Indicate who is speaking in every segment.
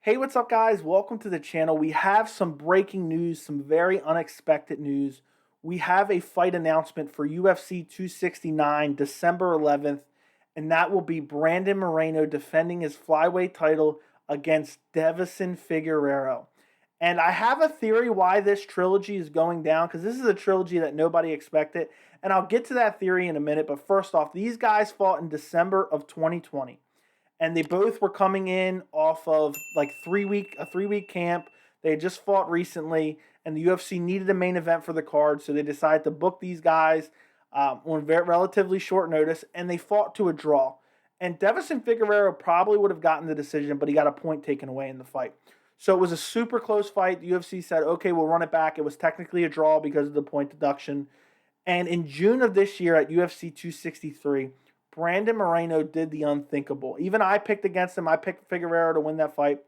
Speaker 1: Hey, what's up, guys? Welcome to the channel. We have some breaking news, some very unexpected news. We have a fight announcement for UFC 269, December 11th, and that will be Brandon Moreno defending his flyweight title against Deiveson Figueiredo. And I have a theory why this trilogy is going down, because this is a trilogy that nobody expected. And I'll get to that theory in a minute. But first off, these guys fought in December of 2020, and they both were coming in off of like a 3 week camp. They had just fought recently, and the UFC needed a main event for the card, so they decided to book these guys on relatively short notice, and they fought to a draw. And Deiveson Figueiredo probably would have gotten the decision, but he got a point taken away in the fight. So it was a super close fight. The UFC said, okay, we'll run it back. It was technically a draw because of the point deduction. And in June of this year at UFC 263, Brandon Moreno did the unthinkable. Even I picked against him. I picked Figueiredo to win that fight.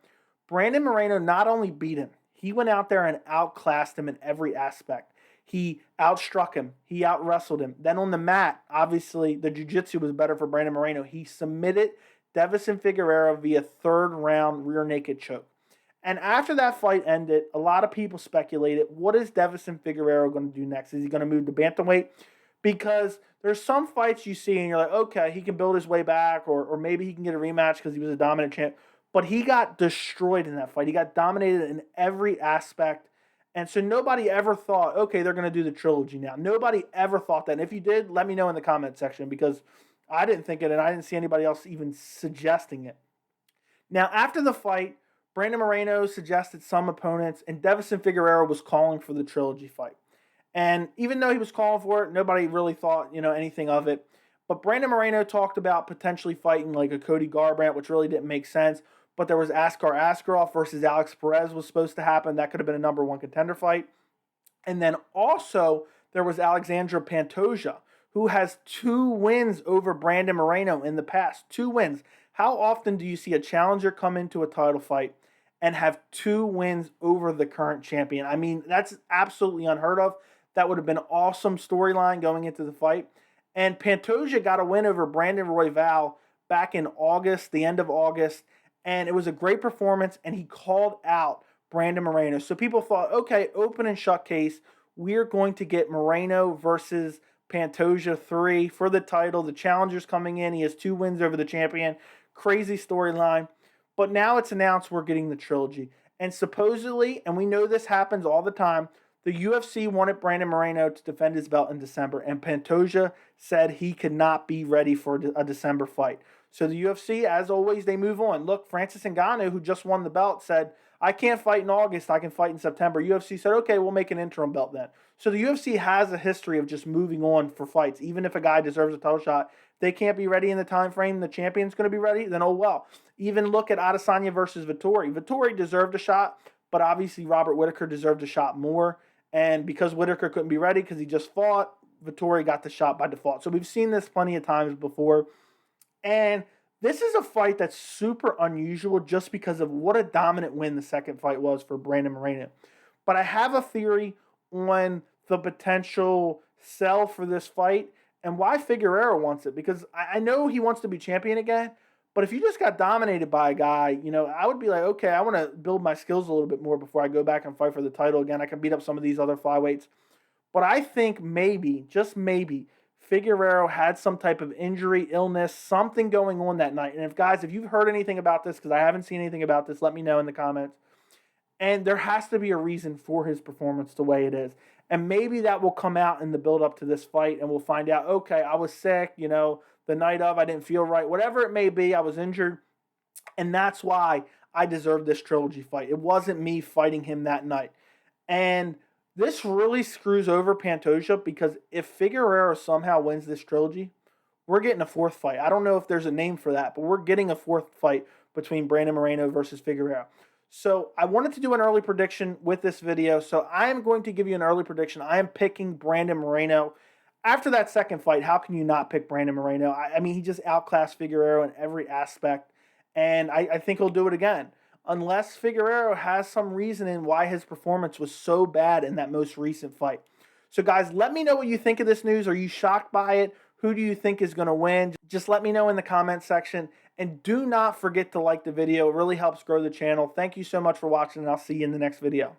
Speaker 1: Brandon Moreno not only beat him, he went out there and outclassed him in every aspect. He outstruck him. He outwrestled him. Then on the mat, obviously, the jiu-jitsu was better for Brandon Moreno. He submitted Deiveson Figueiredo via third-round rear naked choke. And after that fight ended, a lot of people speculated, what is Deiveson Figueiredo going to do next? Is he going to move to bantamweight? Because there's some fights you see and you're like, okay, he can build his way back, or maybe he can get a rematch because he was a dominant champ. But he got destroyed in that fight. He got dominated in every aspect. And so nobody ever thought, okay, they're going to do the trilogy now. Nobody ever thought that. And if you did, let me know in the comment section, because I didn't think it and I didn't see anybody else even suggesting it. Now, after the fight, Brandon Moreno suggested some opponents, and Deiveson Figueiredo was calling for the trilogy fight. And even though he was calling for it, nobody really thought, anything of it. But Brandon Moreno talked about potentially fighting like a Cody Garbrandt, which really didn't make sense. But there was Askar Askarov versus Alex Perez was supposed to happen. That could have been a number one contender fight. And then also there was Alexandra Pantoja, who has 2 wins over Brandon Moreno in the past. 2 wins. How often do you see a challenger come into a title fight and have 2 wins over the current champion? I mean, that's absolutely unheard of. That would have been an awesome storyline going into the fight. And Pantoja got a win over Brandon Royval back in August, the end of August. And it was a great performance, and he called out Brandon Moreno. So people thought, okay, open and shut case. We're going to get Moreno versus Pantoja 3 for the title. The challenger's coming in. He has 2 wins over the champion. Crazy storyline. But now it's announced we're getting the trilogy. And supposedly, and we know this happens all the time, the UFC wanted Brandon Moreno to defend his belt in December, and Pantoja said he could not be ready for a December fight. So the UFC, as always, they move on. Look, Francis Ngannou, who just won the belt, said, I can't fight in August, I can fight in September. UFC said, okay, we'll make an interim belt then. So the UFC has a history of just moving on for fights. Even if a guy deserves a title shot, if they can't be ready in the time frame the champion's going to be ready, then oh well. Even look at Adesanya versus Vettori. Vettori deserved a shot, but obviously Robert Whittaker deserved a shot more. And because Whittaker couldn't be ready because he just fought, Vettori got the shot by default. So we've seen this plenty of times before. And this is a fight that's super unusual just because of what a dominant win the second fight was for Brandon Moreno. But I have a theory on the potential sell for this fight and why Figueiredo wants it. Because I know he wants to be champion again. But if you just got dominated by a guy, I would be like, okay, I want to build my skills a little bit more before I go back and fight for the title again. I can beat up some of these other flyweights. But I think maybe, just maybe, Figueiredo had some type of injury, illness, something going on that night. And if you've heard anything about this, because I haven't seen anything about this, let me know in the comments. And there has to be a reason for his performance the way it is. And maybe that will come out in the build up to this fight, and we'll find out, okay, I was sick, the night of, I didn't feel right, whatever it may be, I was injured, and that's why I deserved this trilogy fight. It wasn't me fighting him that night. And this really screws over Pantoja, because if Figueiredo somehow wins this trilogy, we're getting a 4th fight. I don't know if there's a name for that, but we're getting a 4th fight between Brandon Moreno versus Figueiredo. So I wanted to do an early prediction with this video, so I am going to give you an early prediction. I am picking Brandon Moreno. After that second fight, how can you not pick Brandon Moreno? I mean, he just outclassed Figueiredo in every aspect, and I think he'll do it again. Unless Figueiredo has some reasoning why his performance was so bad in that most recent fight. So, guys, let me know what you think of this news. Are you shocked by it? Who do you think is going to win? Just let me know in the comment section. And do not forget to like the video. It really helps grow the channel. Thank you so much for watching, and I'll see you in the next video.